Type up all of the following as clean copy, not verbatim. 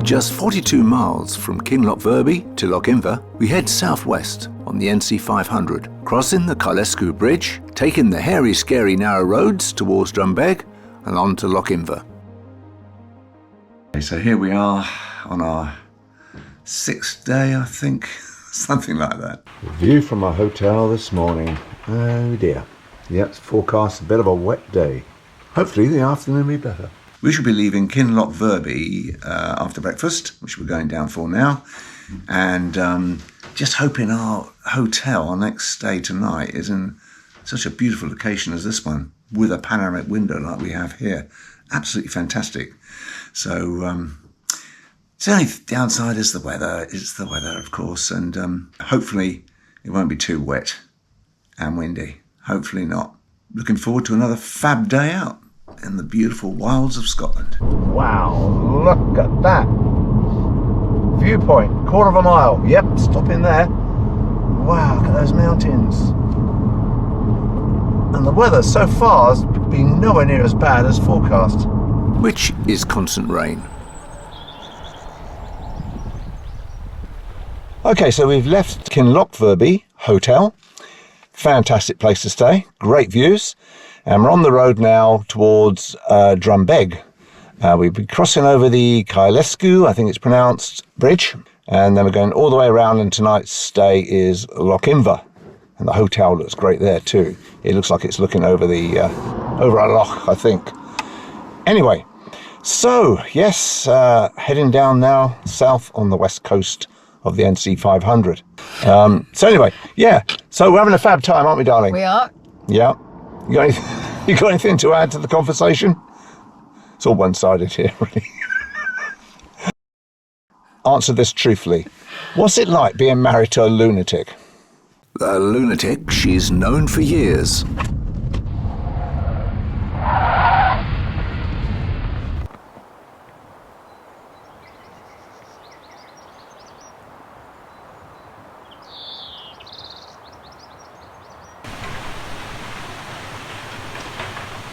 Just 42 miles from Kinlochbervie to Lochinver, we head southwest on the NC500, crossing the Kylesku bridge, taking the hairy, scary narrow roads towards Drumbeg and on to Lochinver. So here we are on our 6th day, I think, something like that. The view from our hotel this morning. Oh dear. Yep, it's forecast a bit of a wet day. Hopefully the afternoon will be better. We shall be leaving Kinlochbervie after breakfast, which we're going down for now, and just hoping our hotel, our next stay tonight, is in such a beautiful location as this one, with a panoramic window like we have here. Absolutely fantastic. So the only downside is the weather. It's the weather, of course, and hopefully it won't be too wet and windy. Hopefully not. Looking forward to another fab day out in the beautiful wilds of Scotland. Wow, look at that. Viewpoint, 1/4 mile. Yep, stop in there. Wow, look at those mountains. And the weather so far has been nowhere near as bad as forecast. Which is constant rain. Okay, so we've left Kinlochbervie Hotel. Fantastic place to stay, great views. And we're on the road now towards Drumbeg. We'll be crossing over the Kylesku, I think it's pronounced, bridge. And then we're going all the way around, and tonight's stay is Lochninver. And the hotel looks great there too. It looks like it's looking over the over a loch, I think. Anyway, so yes, heading down now south on the west coast of the NC500. So anyway, yeah, so we're having a fab time, aren't we, darling? We are. Yeah. You got anything to add to the conversation? It's all one-sided here, really. Answer this truthfully. What's it like being married to a lunatic? A lunatic she's known for years.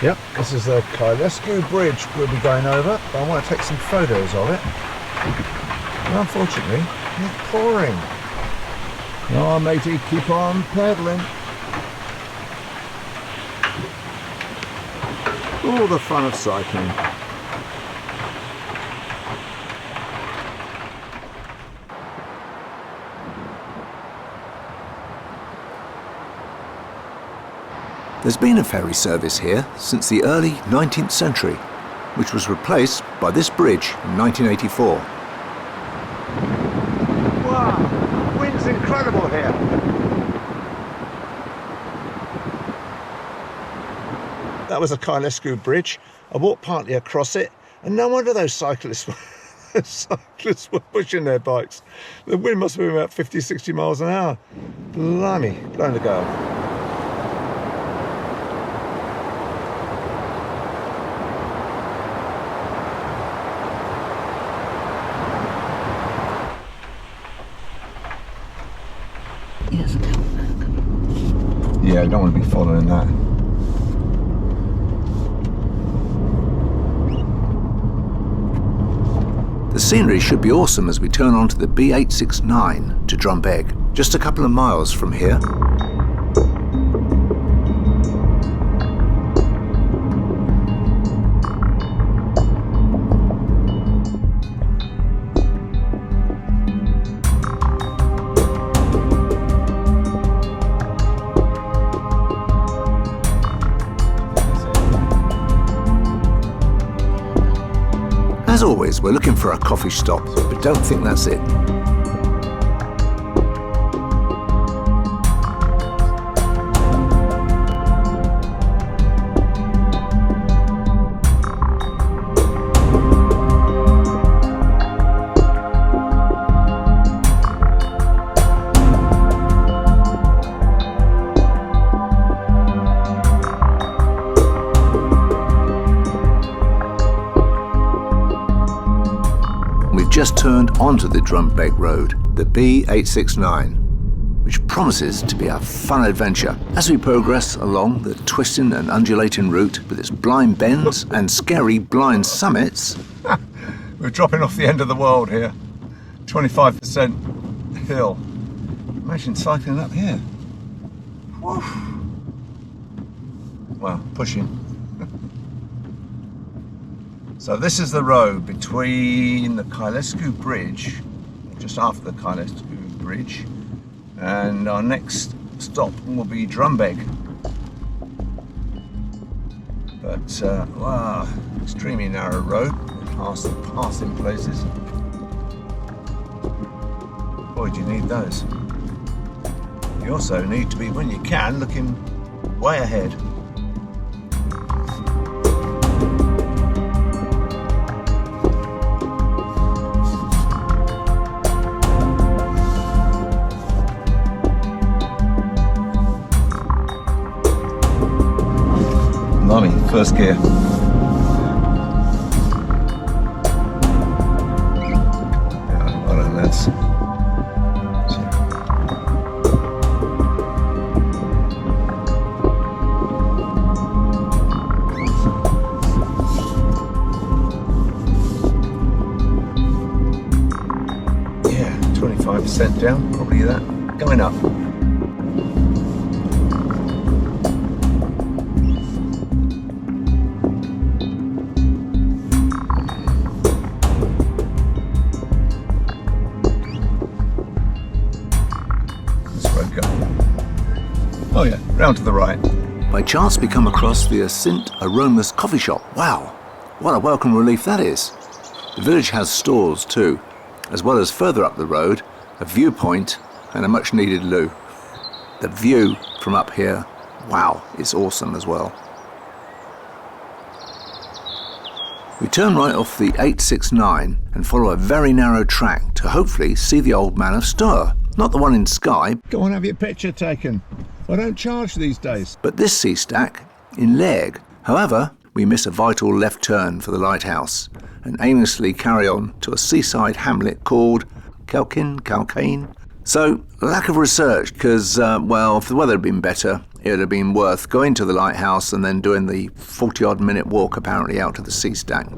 Yep, this is the Kylesku bridge we'll be going over, but I want to take some photos of it. And unfortunately, it's pouring. Oh, matey, keep on pedaling. All the fun of cycling. There's been a ferry service here since the early 19th century, which was replaced by this bridge in 1984. Wow, the wind's incredible here. That was a Kylesku bridge. I walked partly across it, and no wonder those cyclists were pushing their bikes. The wind must have been about 50, 60 miles an hour. Blimey, blown to go. Yeah, I don't want to be following that. The scenery should be awesome as we turn onto the B869 to Drumbeg, just a couple of miles from here. As always, we're looking for a coffee stop, but don't think that's it. Just turned onto the Drumbeg road, the B869, which promises to be a fun adventure as we progress along the twisting and undulating route with its blind bends and scary blind summits. We're dropping off the end of the world here. 25% hill. Imagine cycling up here. Woo. Well, pushing. So this is the road between the Kylesku bridge, just after the Kylesku bridge, and our next stop will be Drumbeg. But wow, extremely narrow road, passing places. Boy, do you need those. You also need to be, when you can, looking way ahead. Blimey, first gear. Yeah, well done, lads. Yeah, 25% down, probably that. Going up. Oh yeah, round to the right. By chance we come across the Ascent Aromas coffee shop. Wow, what a welcome relief that is. The village has stores too, as well as further up the road, a viewpoint and a much needed loo. The view from up here, wow, it's awesome as well. We turn right off the 869 and follow a very narrow track to hopefully see the old man of Stir. Not the one in Skye. Go on, have your picture taken. I don't charge these days. But this sea stack in Leg. However, we miss a vital left turn for the lighthouse and aimlessly carry on to a seaside hamlet called Kalkane. So, lack of research, because, well, if the weather had been better, it would have been worth going to the lighthouse and then doing the 40-odd minute walk apparently out to the sea stack.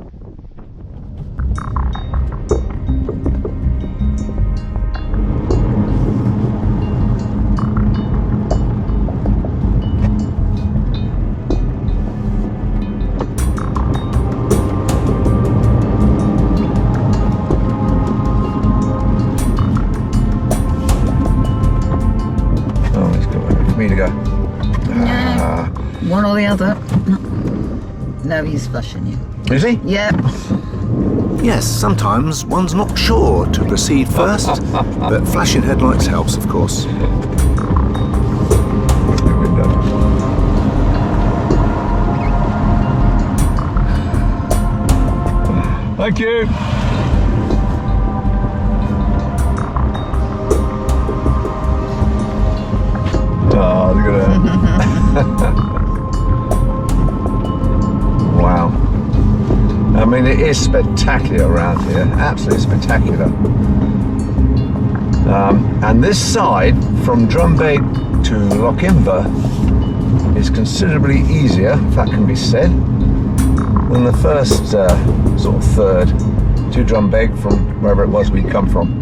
One or the other. No, he's flashing you. Is he? Yeah. Yes, sometimes one's not sure to proceed first, but flashing headlights helps, of course. Thank you. Oh, look at that. Wow. I mean, it is spectacular around here. Absolutely spectacular. And this side, from Drumbeg to Lochninver, is considerably easier, if that can be said, than the first sort of third to Drumbeg from wherever it was we'd come from.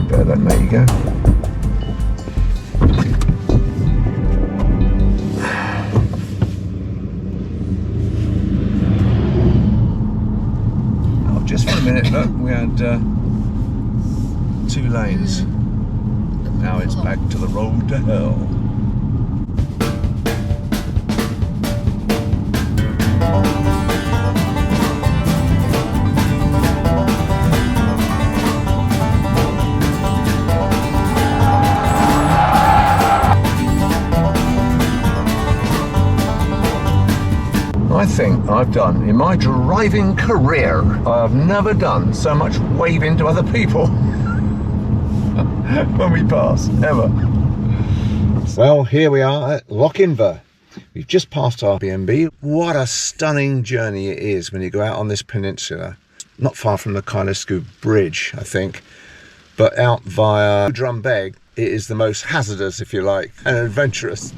Better let me go. Just for a minute, look, we had 2 lanes. Now it's back to the road to hell. I think I've done in my driving career, I've never done so much waving to other people when we pass, ever. Well, here we are at Lochninver. We've just passed our B&B. What a stunning journey it is when you go out on this peninsula. Not far from the Kylesku bridge, I think, but out via Drumbeg. It is the most hazardous, if you like, and adventurous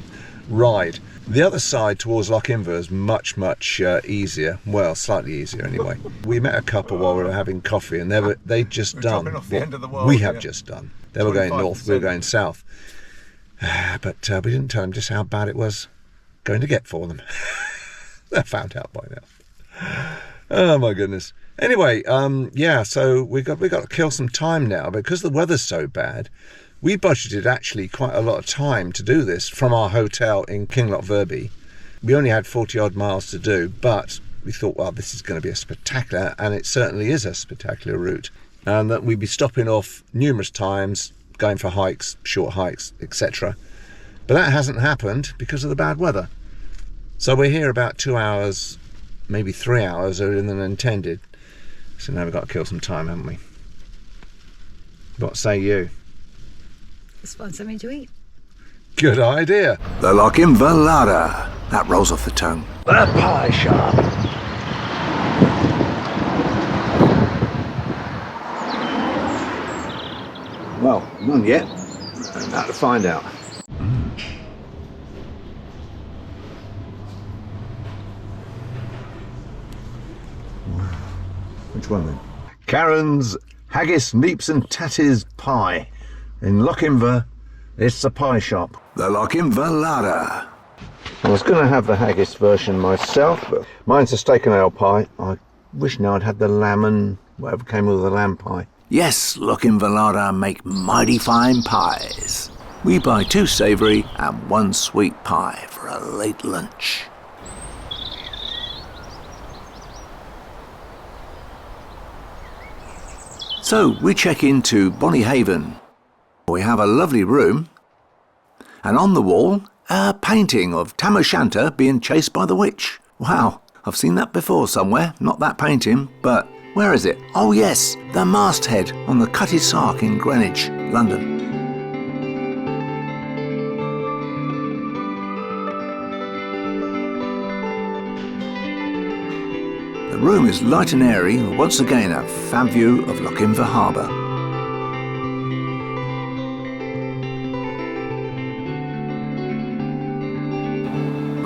ride. The other side towards Lochinver is much easier. Well, slightly easier anyway. We met a couple while we were having coffee, and they'd just done what we have just done. They were going north, we were going south. But we didn't tell them just how bad it was going to get for them. They're found out by now. Oh my goodness. Anyway, yeah, so we got to kill some time now because the weather's so bad. We budgeted actually quite a lot of time to do this from our hotel in Kinlochbervie. We only had 40 odd miles to do, but we thought, well, this is going to be a spectacular, and it certainly is a spectacular route, and that we'd be stopping off numerous times, going for hikes, short hikes, etc. But that hasn't happened because of the bad weather. So we're here about 2 hours, maybe 3 hours earlier than intended. So now we've got to kill some time, haven't we? What say you? Let's find something to eat. Good idea. The Lochinver Larder. That rolls off the tongue. The pie shop. Well, none yet. About to find out. Which one then? Karen's Haggis, Neeps and Tatties Pie. In Lochinver, it's the pie shop. The Lochinver Larder. I was going to have the haggis version myself, but mine's a steak and ale pie. I wish now I'd had the lamb and whatever came with the lamb pie. Yes, Lochinver Larder make mighty fine pies. We buy 2 savoury and 1 sweet pie for a late lunch. So we check into Bonnie Haven. We have a lovely room, and on the wall, a painting of Tam O'Shanter being chased by the witch. Wow, I've seen that before somewhere, not that painting, but where is it? Oh yes, the masthead on the Cutty Sark in Greenwich, London. The room is light and airy, and once again a fab view of Lochinver Harbour.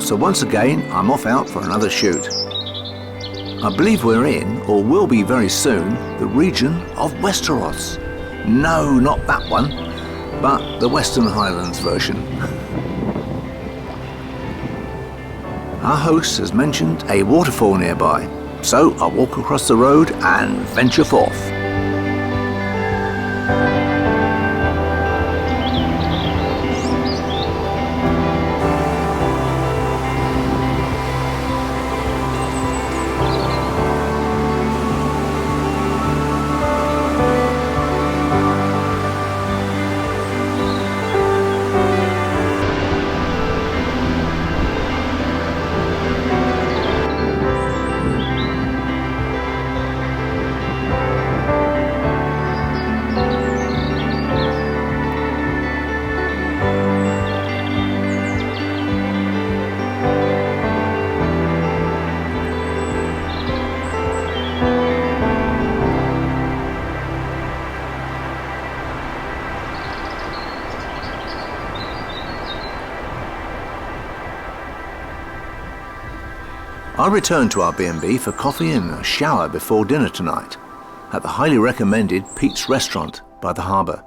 So once again, I'm off out for another shoot. I believe we're in, or will be very soon, the region of Westeros. No, not that one, but the Western Highlands version. Our host has mentioned a waterfall nearby, so I'll walk across the road and venture forth. I return to our B&B for coffee and a shower before dinner tonight at the highly recommended Pete's Restaurant by the harbour.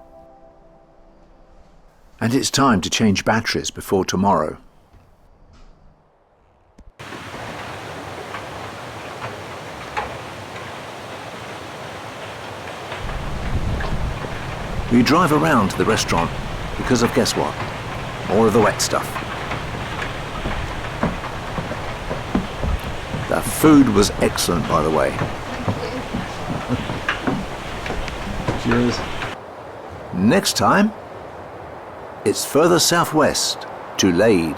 And it's time to change batteries before tomorrow. We drive around to the restaurant because of, guess what? More of the wet stuff. The food was excellent, by the way. Cheers. Next time, it's further southwest to Lade.